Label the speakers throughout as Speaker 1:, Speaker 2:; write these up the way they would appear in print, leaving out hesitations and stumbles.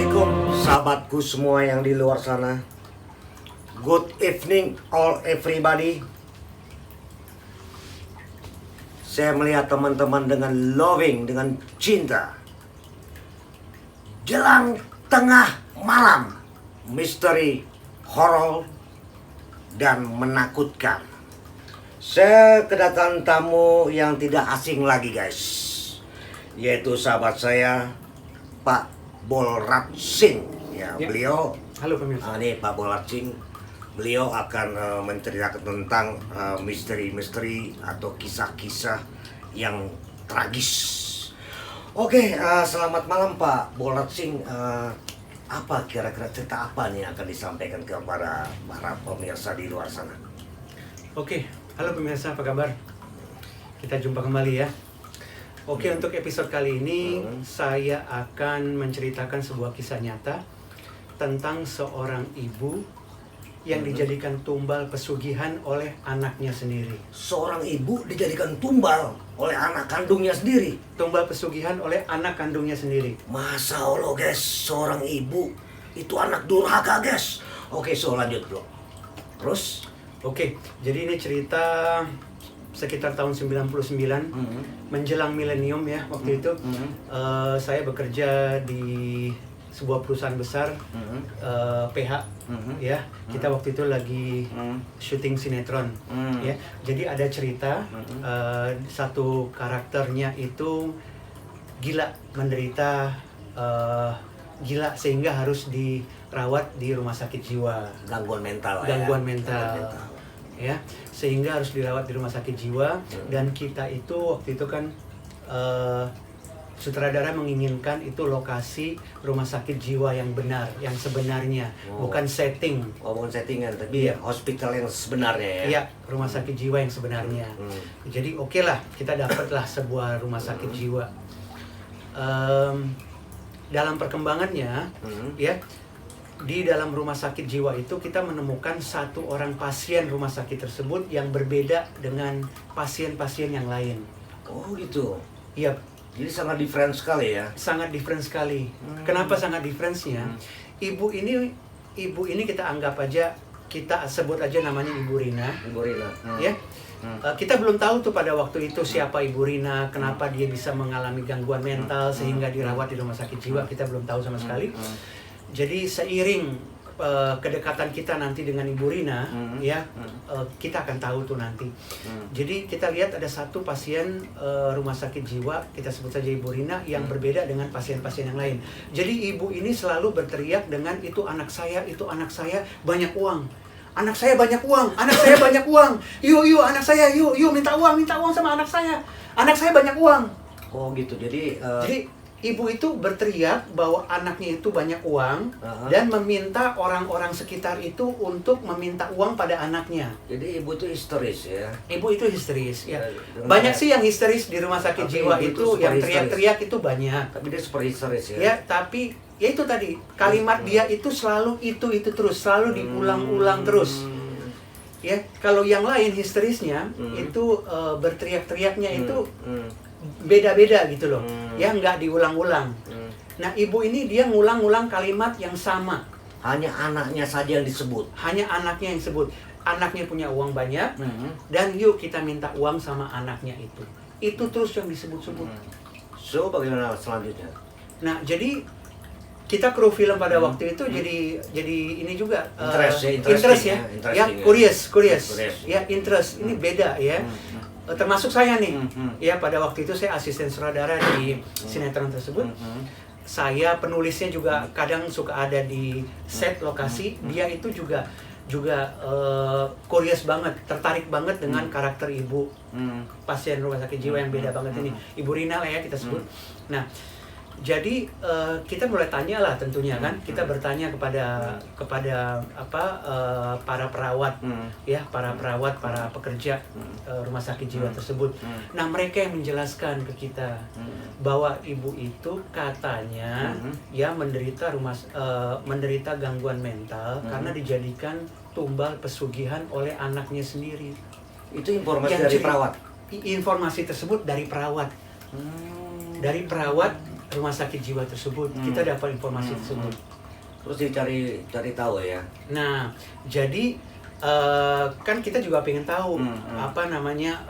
Speaker 1: Assalamualaikum sahabatku semua yang di luar sana. Good evening all everybody. Saya melihat teman-teman dengan loving, dengan cinta. Jelang tengah malam, misteri, horor, dan menakutkan. Saya kedatangan tamu yang tidak asing lagi guys, yaitu sahabat saya Pak Bolrat Singh. Ya. Beliau,
Speaker 2: halo pemirsa.
Speaker 1: Ini Pak Bolrat Singh. Beliau akan menceritakan tentang misteri-misteri atau kisah-kisah yang tragis. Oke, selamat malam Pak Bolrat Singh. Apa kira-kira cerita apa nih yang akan disampaikan kepada para pemirsa di luar sana?
Speaker 2: Oke, halo pemirsa, apa kabar? Kita jumpa kembali ya. Oke, untuk episode kali ini saya akan menceritakan sebuah kisah nyata tentang seorang ibu yang dijadikan tumbal pesugihan oleh anaknya sendiri.
Speaker 1: Seorang ibu dijadikan tumbal oleh anak kandungnya sendiri.
Speaker 2: Tumbal pesugihan oleh anak kandungnya sendiri.
Speaker 1: Masa Allah guys, seorang ibu itu anak durhaka guys. Oke, so lanjut bro. Terus?
Speaker 2: Oke, jadi ini cerita sekitar tahun 99, menjelang milenium ya waktu itu. Saya bekerja di sebuah perusahaan besar, PH ya. Kita waktu itu lagi syuting sinetron ya. Jadi ada cerita satu karakternya itu gila, menderita gila sehingga harus dirawat di rumah sakit jiwa.
Speaker 1: Gangguan mental.
Speaker 2: Gangguan mental. Ya, sehingga harus dirawat di rumah sakit jiwa. Dan kita itu waktu itu kan sutradara menginginkan itu lokasi rumah sakit jiwa yang benar, yang sebenarnya, bukan setting.
Speaker 1: Bukan settingan, tapi hospital yang sebenarnya ya.
Speaker 2: Iya, rumah sakit jiwa yang sebenarnya. Jadi oke lah, kita dapatlah sebuah rumah sakit jiwa. Dalam perkembangannya, ya, di dalam rumah sakit jiwa itu kita menemukan satu orang pasien rumah sakit tersebut yang berbeda dengan pasien-pasien yang lain.
Speaker 1: Oh gitu.
Speaker 2: Iya.
Speaker 1: Jadi sangat different sekali ya.
Speaker 2: Sangat different sekali. Kenapa sangat difference-nya? Ibu ini kita anggap aja, kita sebut aja namanya Ibu Rina.
Speaker 1: Ibu Rina.
Speaker 2: Ya. Kita belum tahu tuh pada waktu itu siapa Ibu Rina, kenapa dia bisa mengalami gangguan mental sehingga dirawat di rumah sakit jiwa, kita belum tahu sama sekali. Jadi seiring kedekatan kita nanti dengan Ibu Rina, ya, kita akan tahu tuh nanti. Jadi kita lihat ada satu pasien rumah sakit jiwa, kita sebut saja Ibu Rina, yang berbeda dengan pasien-pasien yang lain. Jadi ibu ini selalu berteriak dengan itu anak saya banyak uang. Anak saya banyak uang, anak saya banyak uang. Yuk anak saya, yuk minta uang sama anak saya. Anak saya banyak uang.
Speaker 1: Oh gitu. Jadi
Speaker 2: ibu itu berteriak bahwa anaknya itu banyak uang dan meminta orang-orang sekitar itu untuk meminta uang pada anaknya.
Speaker 1: Jadi ibu itu histeris ya.
Speaker 2: Ibu itu histeris ya. Banyak sih yang histeris di rumah sakit jiwa itu yang teriak-teriak itu banyak.
Speaker 1: Tapi dia super histeris ya.
Speaker 2: Ya, tapi ya itu tadi kalimat dia itu selalu itu terus, selalu diulang-ulang terus. Ya, kalau yang lain histerisnya itu berteriak-teriaknya itu beda-beda gitu loh, ya nggak diulang-ulang. Nah ibu ini dia ngulang-ngulang kalimat yang sama.
Speaker 1: Hanya anaknya saja yang disebut.
Speaker 2: Hanya anaknya yang disebut. Anaknya punya uang banyak, dan yuk kita minta uang sama anaknya itu. Itu terus yang disebut-sebut.
Speaker 1: So bagaimana selanjutnya?
Speaker 2: Nah jadi kita kru film pada waktu itu jadi ini juga interest ya, curious ya, interest ini beda ya. Termasuk saya nih, ya pada waktu itu saya asisten sutradara di sinetron tersebut. Saya penulisnya juga kadang suka ada di set lokasi. Dia itu juga curious banget, tertarik banget dengan karakter ibu pasien rumah sakit jiwa yang beda banget ini, Ibu Rina lah ya kita sebut. Nah, jadi kita mulai tanya lah tentunya kan, kita bertanya kepada para perawat, ya para perawat, para pekerja rumah sakit jiwa tersebut. Nah mereka yang menjelaskan ke kita bahwa ibu itu katanya ya menderita gangguan mental karena dijadikan tumbal pesugihan oleh anaknya sendiri.
Speaker 1: Itu informasi dari perawat?
Speaker 2: Informasi tersebut dari perawat. Dari perawat rumah sakit jiwa tersebut. Kita dapat informasi tersebut.
Speaker 1: Terus cari tahu ya.
Speaker 2: Nah, jadi kan kita juga pengen tahu apa namanya,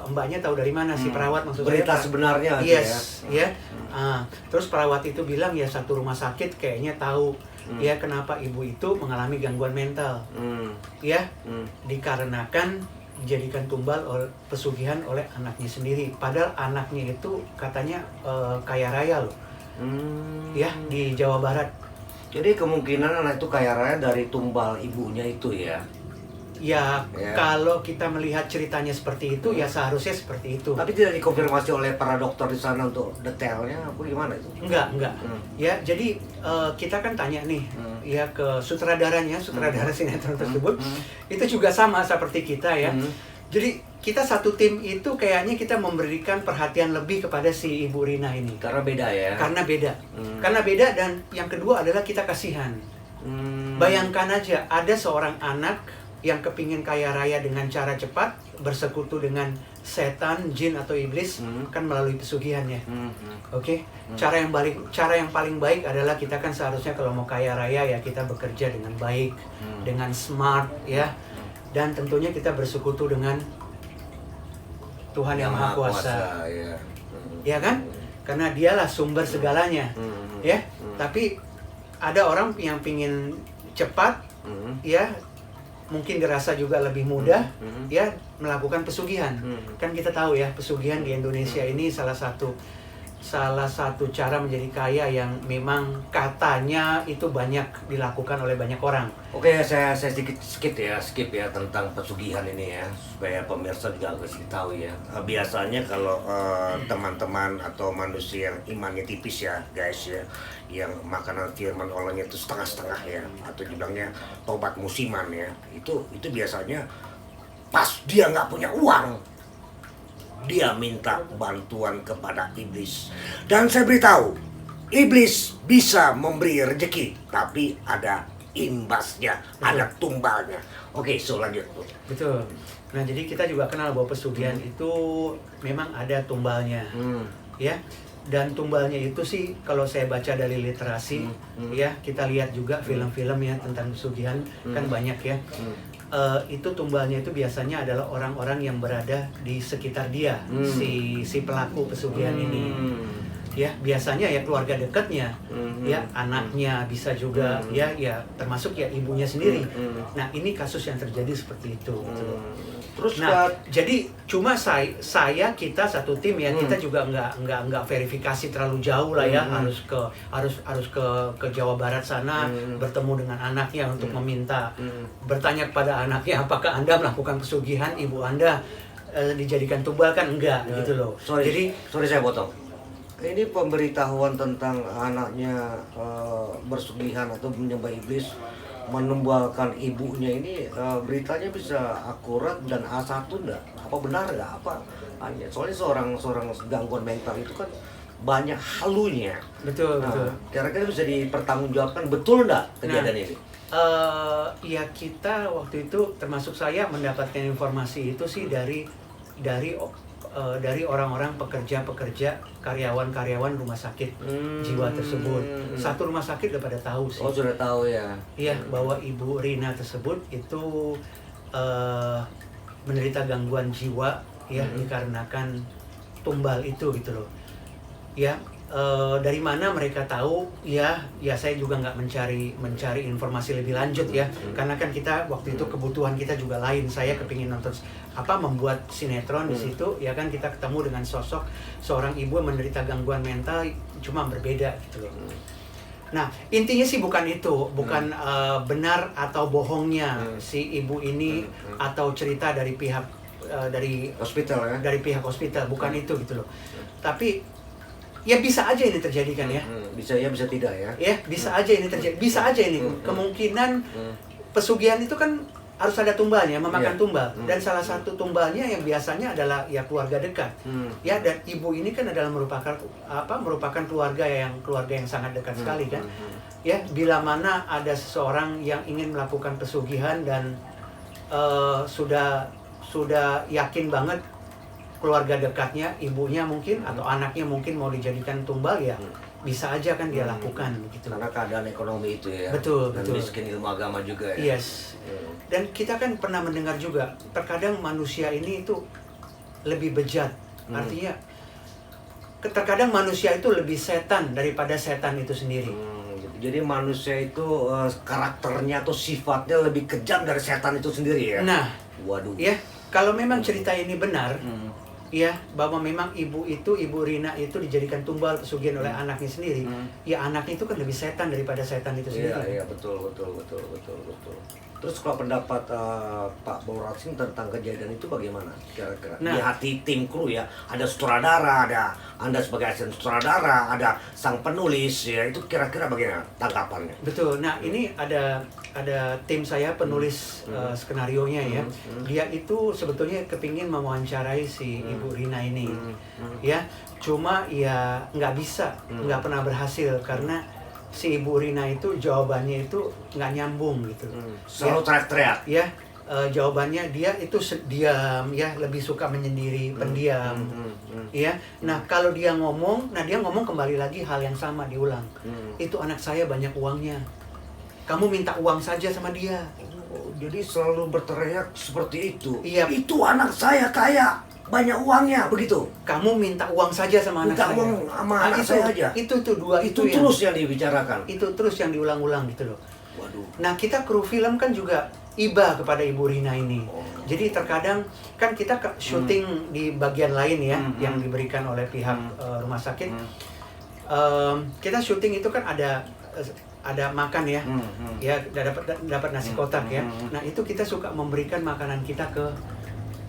Speaker 2: mbaknya tahu dari mana, si perawat maksud saya.
Speaker 1: Berita sebenarnya aja
Speaker 2: yes, ya. Terus perawat itu bilang ya satu rumah sakit kayaknya tahu ya kenapa ibu itu mengalami gangguan mental. Ya, dikarenakan dijadikan tumbal oleh pesugihan oleh anaknya sendiri. Padahal anaknya itu katanya kaya raya loh. Ya, di Jawa Barat.
Speaker 1: Jadi kemungkinan anak itu kaya raya dari tumbal ibunya itu ya.
Speaker 2: Ya, kalau kita melihat ceritanya seperti itu, ya seharusnya seperti itu.
Speaker 1: Tapi tidak dikonfirmasi oleh para dokter di sana untuk detailnya, apa gimana itu?
Speaker 2: Enggak. Ya, jadi kita kan tanya nih, ya ke sutradaranya, sutradara sinetron tersebut, itu juga sama seperti kita ya. Jadi kita satu tim itu kayaknya kita memberikan perhatian lebih kepada si Ibu Rina ini.
Speaker 1: Karena beda ya?
Speaker 2: Karena beda. Karena beda, dan yang kedua adalah kita kasihan. Bayangkan aja, ada seorang anak yang kepingin kaya raya dengan cara cepat, bersekutu dengan setan, jin atau iblis, kan melalui pesugihannya. Oke? Cara yang paling baik adalah kita kan seharusnya kalau mau kaya raya ya kita bekerja dengan baik, dengan smart ya. Dan tentunya kita bersekutu dengan Tuhan yang Maha Kuasa. Ya kan? Karena dialah sumber segalanya. Ya. Tapi ada orang yang pingin cepat, ya, mungkin dirasa juga lebih mudah, ya, melakukan pesugihan. Kan kita tahu ya, pesugihan di Indonesia ini salah satu cara menjadi kaya yang memang katanya itu banyak dilakukan oleh banyak orang.
Speaker 1: Oke, saya skip ya tentang pesugihan ini ya, supaya pemirsa juga harus tahu ya. Biasanya kalau teman-teman atau manusia yang imannya tipis ya guys ya, yang makanan firman Allahnya itu setengah-setengah ya, atau dibilangnya tobat musiman ya, itu biasanya pas dia nggak punya uang, dia minta bantuan kepada iblis. Dan saya beritahu, iblis bisa memberi rezeki, tapi ada imbasnya, ada tumbalnya. Oke, so lanjut.
Speaker 2: Betul. Nah, jadi kita juga kenal bahwa pesugihan itu memang ada tumbalnya. Ya. Dan tumbalnya itu sih kalau saya baca dari literasi, ya, kita lihat juga film-film ya tentang pesugihan, kan banyak ya. Itu tumbalnya itu biasanya adalah orang-orang yang berada di sekitar dia, si pelaku pesugihan ini. Ya, biasanya ya keluarga dekatnya, ya, anaknya bisa juga, ya termasuk ya ibunya sendiri. Nah, ini kasus yang terjadi seperti itu.
Speaker 1: Terus
Speaker 2: jadi cuma kita satu tim ya, kita juga nggak verifikasi terlalu jauh lah ya, harus ke Jawa Barat sana, bertemu dengan anaknya untuk meminta, bertanya kepada anaknya apakah Anda melakukan pesugihan, ibu Anda dijadikan tumbal, kan enggak gitu loh.
Speaker 1: Sorry saya potong. Ini pemberitahuan tentang anaknya bersugihan atau menyembah iblis, menumbalkan ibunya ini, beritanya bisa akurat dan A1 enggak? Apa benar enggak? Apa hanya soalnya seorang gangguan mental itu kan banyak halunya.
Speaker 2: Betul.
Speaker 1: Kira-kira bisa dipertanggungjawabkan betul enggak kejadian ini?
Speaker 2: Ya, kita waktu itu termasuk saya mendapatkan informasi itu sih dari orang-orang pekerja karyawan rumah sakit jiwa tersebut. Satu rumah sakit udah pada tahu sih.
Speaker 1: Oh, sudah tahu ya.
Speaker 2: Iya, bahwa Ibu Rina tersebut itu menderita gangguan jiwa ya, dikarenakan tumbal itu gitu loh. Ya, dari mana mereka tahu? Ya saya juga nggak mencari informasi lebih lanjut ya, karena kan kita waktu itu kebutuhan kita juga lain. Saya kepingin nonton membuat sinetron di situ ya kan, kita ketemu dengan sosok seorang ibu yang menderita gangguan mental, cuma berbeda gitu loh. Nah, intinya sih bukan itu, bukan benar atau bohongnya si ibu ini atau cerita dari pihak dari
Speaker 1: hospital ya,
Speaker 2: dari pihak hospital, bukan itu gitu loh. Tapi ya bisa aja ini terjadi kan ya.
Speaker 1: Bisa ya, bisa tidak ya.
Speaker 2: Ya, bisa aja ini terjadi. Bisa aja ini. Kemungkinan pesugihan itu kan harus ada tumbalnya, memakan tumbal. Dan salah satu tumbalnya yang biasanya adalah ya keluarga dekat. Ya, dan ibu ini kan adalah merupakan keluarga yang sangat dekat sekali kan. Ya, bila mana ada seseorang yang ingin melakukan pesugihan dan sudah yakin banget keluarga dekatnya, ibunya mungkin atau anaknya mungkin mau dijadikan tumbal, ya bisa aja kan dia lakukan gitu.
Speaker 1: Karena keadaan ekonomi itu ya.
Speaker 2: Betul,
Speaker 1: dan
Speaker 2: betul.
Speaker 1: miskin ilmu agama juga ya.
Speaker 2: Yes. Dan kita kan pernah mendengar juga, terkadang manusia ini itu lebih bejat. Artinya, terkadang manusia itu lebih setan daripada setan itu sendiri.
Speaker 1: Jadi manusia itu karakternya atau sifatnya lebih kejam dari setan itu sendiri ya.
Speaker 2: Nah,
Speaker 1: waduh.
Speaker 2: ya kalau memang cerita ini benar, ya bahwa memang Ibu Rina itu dijadikan tumbal pesugihan oleh anaknya sendiri, ya anaknya itu kan lebih setan daripada setan itu sendiri.
Speaker 1: Iya, betul. Terus kalau pendapat Pak Boraksing tentang kejadian itu bagaimana kira-kira?
Speaker 2: Nah,
Speaker 1: di hati tim kru ya, ada sutradara, ada Anda sebagai asisten sutradara, ada sang penulis ya, itu kira-kira bagaimana tanggapannya?
Speaker 2: betul. Nah, ini ada tim saya penulis skenarionya ya. Dia itu sebetulnya kepingin mewawancarai si Ibu Rina ini, ya. Cuma ya nggak bisa, nggak pernah berhasil karena si Ibu Rina itu jawabannya itu nggak nyambung gitu.
Speaker 1: Selalu teriak-teriak.
Speaker 2: Ya, jawabannya dia itu diam ya, lebih suka menyendiri, pendiam. Ya. Nah, kalau dia ngomong kembali lagi hal yang sama diulang. Itu anak saya banyak uangnya. Kamu minta uang saja sama dia.
Speaker 1: Oh, jadi selalu berteriak seperti itu.
Speaker 2: Iya.
Speaker 1: Itu anak saya kaya, banyak uangnya, begitu.
Speaker 2: Kamu minta uang saja sama anak
Speaker 1: Minta
Speaker 2: saya.
Speaker 1: uang sama anak
Speaker 2: itu,
Speaker 1: saya aja.
Speaker 2: Itu dua
Speaker 1: Itu
Speaker 2: yang,
Speaker 1: terus yang dibicarakan.
Speaker 2: itu terus yang diulang-ulang gitu loh.
Speaker 1: Waduh.
Speaker 2: Nah, kita kru film kan juga iba kepada Ibu Rina ini. Jadi terkadang kan kita syuting di bagian lain ya, yang diberikan oleh pihak rumah sakit. Kita syuting itu kan ada makan ya, ya dapat nasi kotak ya. Nah, itu kita suka memberikan makanan kita ke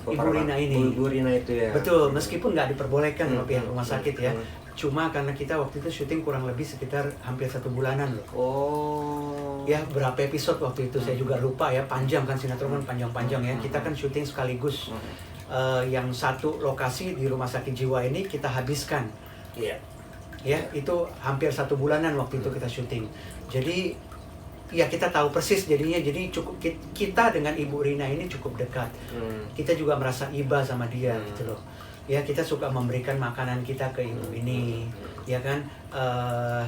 Speaker 2: Ibu Rina ini.
Speaker 1: Ibu Rina itu ya.
Speaker 2: Betul, meskipun nggak diperbolehkan sama pihak rumah sakit ya. Cuma karena kita waktu itu syuting kurang lebih sekitar hampir 1 bulanan loh.
Speaker 1: Oh.
Speaker 2: Ya, berapa episode waktu itu saya juga lupa ya, panjang kan sinetron kan panjang-panjang ya. Kita kan syuting sekaligus. Yang satu lokasi di rumah sakit jiwa ini kita habiskan.
Speaker 1: Iya.
Speaker 2: Ya, itu hampir 1 bulanan waktu itu kita syuting. Jadi ya kita tahu persis jadinya, jadi cukup kita dengan Ibu Rina ini cukup dekat. Kita juga merasa iba sama dia gitu loh. Ya, kita suka memberikan makanan kita ke ibu ini, ya kan.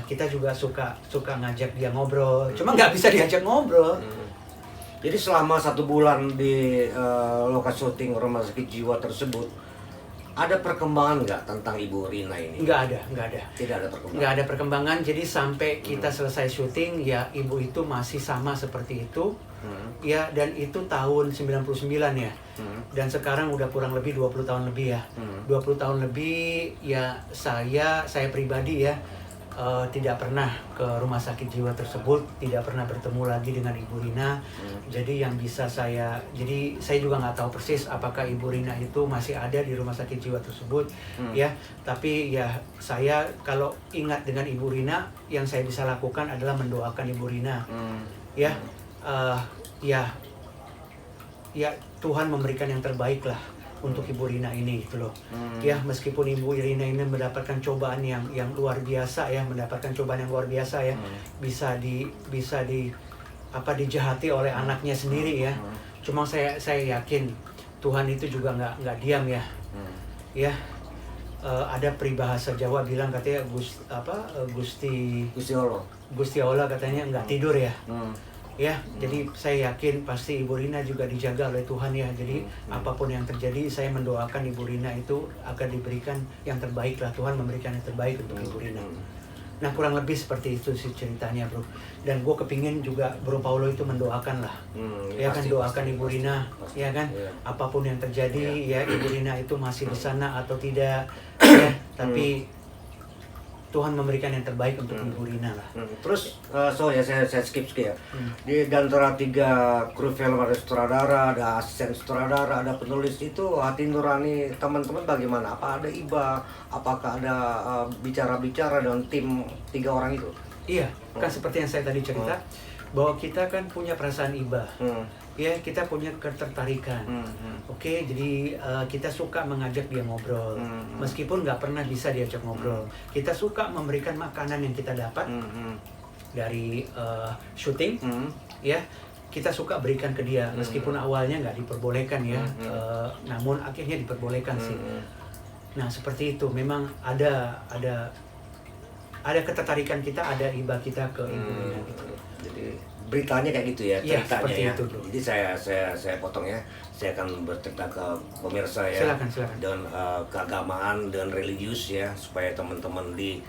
Speaker 2: Kita juga suka ngajak dia ngobrol. Cuma nggak bisa diajak ngobrol.
Speaker 1: Jadi selama 1 bulan di lokasi syuting rumah sakit jiwa tersebut, ada perkembangan nggak tentang Ibu Rina ini?
Speaker 2: Nggak ada.
Speaker 1: Tidak ada perkembangan.
Speaker 2: Nggak ada perkembangan. Jadi sampai kita selesai syuting, ya ibu itu masih sama seperti itu. Ya, dan itu tahun 99 ya. Dan sekarang udah kurang lebih 20 tahun lebih ya. 20 tahun lebih ya, saya pribadi ya tidak pernah ke rumah sakit jiwa tersebut, tidak pernah bertemu lagi dengan Ibu Rina. Jadi yang bisa saya juga nggak tahu persis apakah Ibu Rina itu masih ada di rumah sakit jiwa tersebut, ya. Tapi ya saya kalau ingat dengan Ibu Rina, yang saya bisa lakukan adalah mendoakan Ibu Rina, ya. Ya Tuhan memberikan yang terbaik lah untuk Ibu Rina ini gitu loh. Ya, meskipun Ibu Rina ini mendapatkan cobaan yang luar biasa ya, bisa dijahati oleh anaknya sendiri ya. Cuma saya yakin Tuhan itu juga nggak diam ya. Ya, ada peribahasa Jawa bilang katanya Gusti Allah katanya nggak tidur ya. Ya, jadi saya yakin pasti Ibu Rina juga dijaga oleh Tuhan ya. Jadi apapun yang terjadi, saya mendoakan Ibu Rina itu akan diberikan yang terbaik lah. Tuhan memberikan yang terbaik untuk Ibu Rina. Nah, kurang lebih seperti itu sih ceritanya, bro. Dan gue kepingin juga Bro Paulo itu mendoakan lah. Ya kan, doakan Ibu Rina, ya kan. Apapun yang terjadi, ya Ibu Rina itu masih di sana atau tidak, ya. Tapi Tuhan memberikan yang terbaik untuk Ibu Rina lah.
Speaker 1: Terus, saya skip ya. Di antara 3 kru film, ada sutradara, ada asisten sutradara, ada penulis, itu hati nurani teman-teman bagaimana? Apa ada iba? Apakah ada bicara-bicara dengan tim 3 orang itu?
Speaker 2: Iya, kan seperti yang saya tadi cerita, bahwa kita kan punya perasaan iba. Ya, kita punya ketertarikan. Oke, jadi kita suka mengajak dia ngobrol, meskipun nggak pernah bisa diajak ngobrol. Kita suka memberikan makanan yang kita dapat dari syuting, ya. Kita suka berikan ke dia, meskipun awalnya nggak diperbolehkan ya, namun akhirnya diperbolehkan sih. Nah, seperti itu. Memang ada ada ketertarikan kita, ada iba kita ke Ibu Rina gitu.
Speaker 1: Jadi beritanya kayak gitu ya,
Speaker 2: Iya,
Speaker 1: ceritanya
Speaker 2: seperti
Speaker 1: ya.
Speaker 2: itu, Bro.
Speaker 1: Jadi saya potong ya. Saya akan bercerita ke pemirsa ya.
Speaker 2: Silakan.
Speaker 1: Dengan keagamaan, dengan religius ya, supaya teman-teman di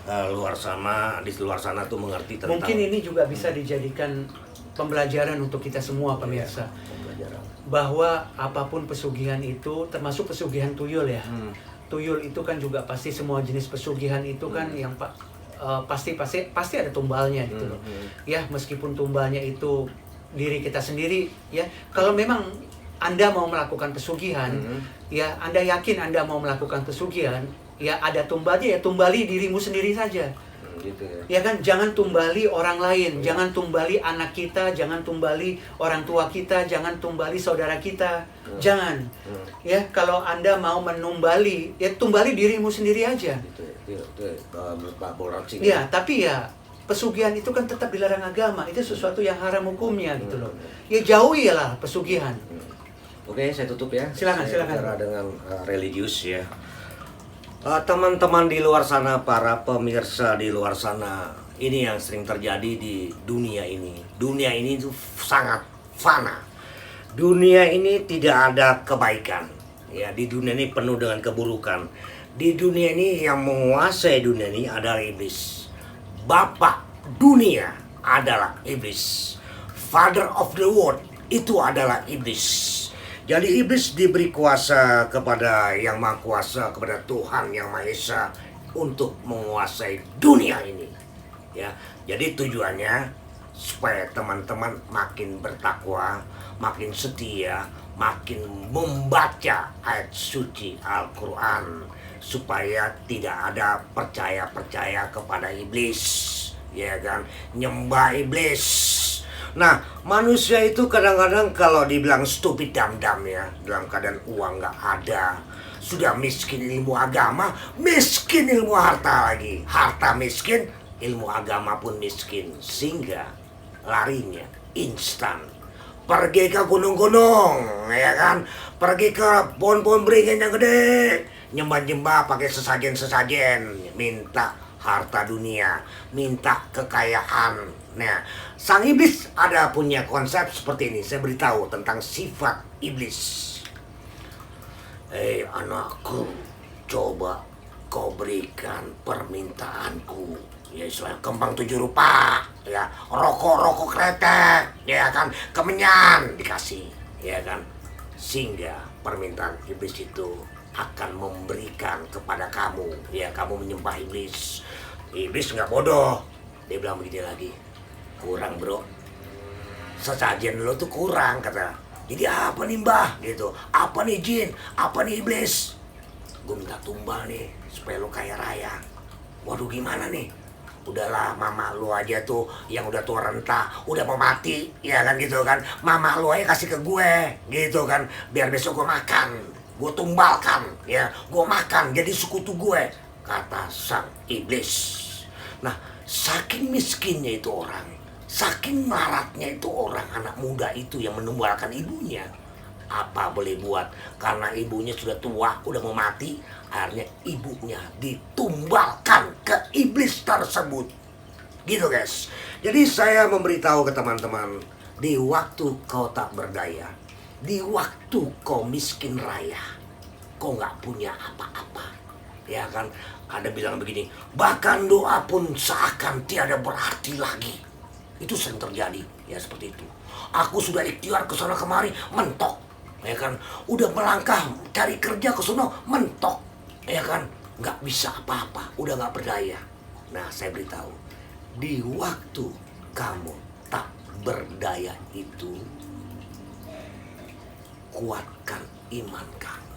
Speaker 1: luar sana tuh mengerti tentang
Speaker 2: Mungkin ini juga bisa dijadikan pembelajaran untuk kita semua pemirsa.
Speaker 1: pembelajaran.
Speaker 2: Bahwa apapun pesugihan itu, termasuk pesugihan tuyul ya. Tuyul itu kan juga pasti, semua jenis pesugihan itu kan yang pasti ada tumbalnya gitu loh. Ya, meskipun tumbalnya itu diri kita sendiri ya. Kalau memang Anda mau melakukan pesugihan, ya Anda yakin Anda mau melakukan pesugihan, ya ada tumbalnya, ya tumbali dirimu sendiri saja.
Speaker 1: Gitu ya.
Speaker 2: Ya kan, jangan tumbali orang lain, jangan tumbali anak kita, jangan tumbali orang tua kita, jangan tumbali saudara kita, jangan. Ya, kalau Anda mau menumbali, ya tumbali dirimu sendiri aja.
Speaker 1: Itu menurut Pak Bolraci.
Speaker 2: Ya, tapi ya pesugihan itu kan tetap dilarang agama, itu sesuatu yang haram hukumnya gitu loh. Ya jauhilah pesugihan.
Speaker 1: Oke, saya tutup ya.
Speaker 2: Silakan.
Speaker 1: Saya bicara dengan religius ya. Teman-teman di luar sana, para pemirsa di luar sana, ini yang sering terjadi di dunia ini. Dunia ini itu sangat fana. Dunia ini tidak ada kebaikan. Ya, di dunia ini penuh dengan keburukan. Di dunia ini yang menguasai dunia ini adalah iblis. Bapak dunia adalah iblis. Father of the world itu adalah iblis. Jadi iblis diberi kuasa kepada yang maha kuasa, kepada Tuhan yang maha esa untuk menguasai dunia ini. Ya, jadi tujuannya supaya teman-teman makin bertakwa, makin setia, makin membaca ayat suci Al-Quran, supaya tidak ada percaya kepada iblis, ya kan, nyembah iblis. Nah, manusia itu kadang-kadang kalau dibilang stupid dam-dam ya, dalam keadaan uang nggak ada, sudah miskin ilmu agama, miskin ilmu harta lagi, harta miskin, ilmu agama pun miskin, sehingga larinya instan. Pergi ke gunung-gunung, ya kan, pergi ke pohon-pohon beringin yang gede, nyembah-nyembah pakai sesajen-sesajen, minta harta dunia, minta kekayaan. Nah, sang iblis ada punya konsep seperti ini. Saya beritahu tentang sifat iblis. Anakku, coba kau berikan permintaanku. Ya, istilahnya kembang 7 rupa, ya, rokok kretek, ya kan, kemenyan dikasih, ya kan, sehingga permintaan iblis itu akan memberikan kepada kamu, ya, kamu menyembah iblis. Iblis nggak bodoh, dia bilang begini lagi, kurang bro, sesajen lo tuh kurang, kata. Jadi apa nih mbah gitu, apa nih jin, apa nih iblis, gue minta tumbal nih supaya lo kaya raya. Waduh, gimana nih, udahlah mama lu aja tuh yang udah tua renta, udah mau mati, ya kan gitu kan, mama lu aja kasih ke gue gitu kan, biar besok gue makan, gue tumbalkan, ya, gue makan jadi sekutu gue, kata sang iblis. Nah, saking miskinnya itu orang, saking maratnya itu orang, anak muda itu yang menumbalkan ibunya, apa boleh buat, karena ibunya sudah tua, udah mau mati, akhirnya ibunya ditumbalkan ke iblis tersebut. Gitu guys. Jadi saya memberitahu ke teman-teman, di waktu kau tak berdaya, di waktu kau miskin raya, kau nggak punya apa-apa, ya kan, ada bilang begini, bahkan doa pun seakan tiada berarti lagi. Itu sering terjadi, ya seperti itu. Aku sudah ikhtiar ke sana kemari, mentok, ya kan, udah melangkah cari kerja ke sana, mentok, ya kan, nggak bisa apa-apa, udah nggak berdaya. Nah, saya beritahu, di waktu kamu tak berdaya itu, kuatkan iman kamu.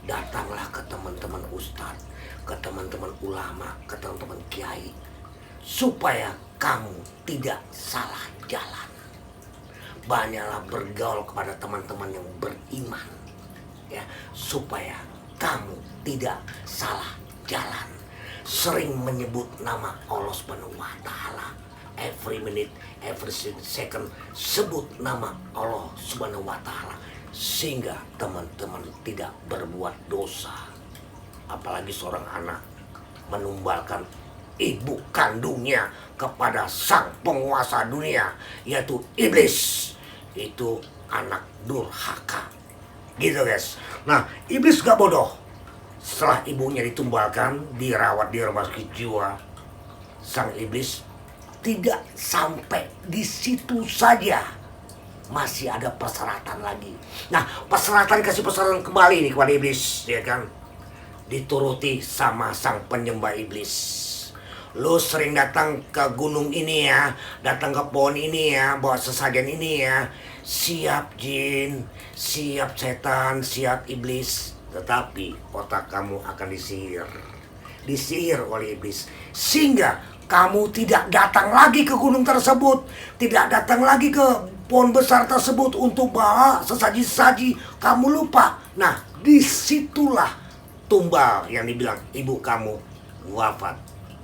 Speaker 1: Datanglah ke teman-teman ustadz, ke teman-teman ulama, ke teman-teman kiai, supaya kamu tidak salah jalan. Banyaklah bergaul kepada teman-teman yang beriman, ya, supaya kamu tidak salah jalan. Sering menyebut nama Allah Subhanahu wa Ta'ala. Every minute, every second, sebut nama Allah Subhanahu wa Ta'ala, sehingga teman-teman tidak berbuat dosa. Apalagi seorang anak menumbalkan ibu kandungnya kepada sang penguasa dunia, yaitu iblis. Itu anak durhaka. Gitu guys. Nah, iblis gak bodoh. Setelah ibunya ditumbalkan, dirawat di rumah sakit jiwa, sang iblis tidak sampai di situ saja. Masih ada persyaratan lagi. Nah, kasih persyaratan kembali nih kepada iblis, ya kan? Dituruti sama sang penyembah iblis. Lu sering datang ke gunung ini ya, datang ke pohon ini ya, bawa sesajen ini ya. Siap jin, siap setan, siap iblis. Tetapi otak kamu akan disihir oleh iblis. Sehingga kamu tidak datang lagi ke gunung tersebut, tidak datang lagi ke pohon besar tersebut untuk bawa sesaji-sesaji. Kamu lupa. Nah, disitulah tumbal yang dibilang ibu kamu wafat.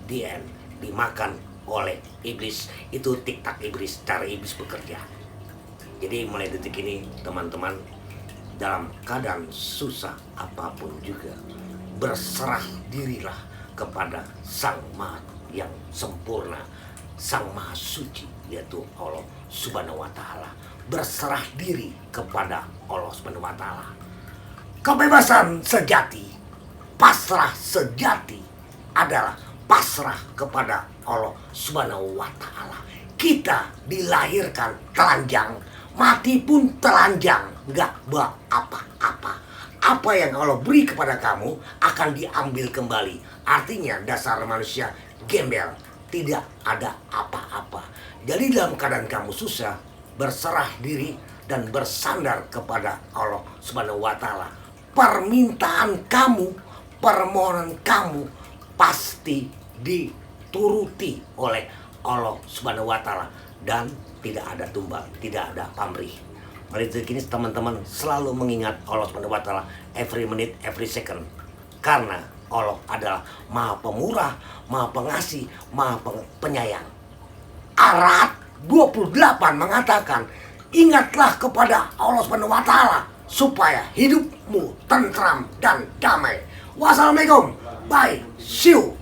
Speaker 1: The end. Dimakan oleh iblis. Itu tik-tak iblis, cara iblis bekerja. Jadi mulai detik ini teman-teman, dalam keadaan susah apapun juga, berserah dirilah kepada Sang Maha yang sempurna, Sang Maha Suci, yaitu Allah Subhanahu wa Ta'ala. Berserah diri kepada Allah Subhanahu wa Ta'ala. Kebebasan sejati, pasrah sejati adalah pasrah kepada Allah Subhanahu wa Ta'ala. Kita dilahirkan telanjang, mati pun telanjang, nggak bawa apa-apa. Apa yang Allah beri kepada kamu akan diambil kembali. Artinya dasar manusia gembel, tidak ada apa-apa. Jadi dalam keadaan kamu susah, berserah diri dan bersandar kepada Allah Subhanahu wa Ta'ala. Permintaan kamu, permohonan kamu pasti dituruti oleh Allah Subhanahu wa Ta'ala, dan tidak ada tumbal, tidak ada pamrih. Oleh itu kini teman-teman selalu mengingat Allah Subhanahu wa Ta'ala every minute, every second. Karena Allah adalah Maha Pemurah, Maha Pengasih, Maha Penyayang. Arat 28 mengatakan, ingatlah kepada Allah Subhanahu wa Ta'ala supaya hidupmu tentram dan damai. Wassalamualaikum. Bye. See you.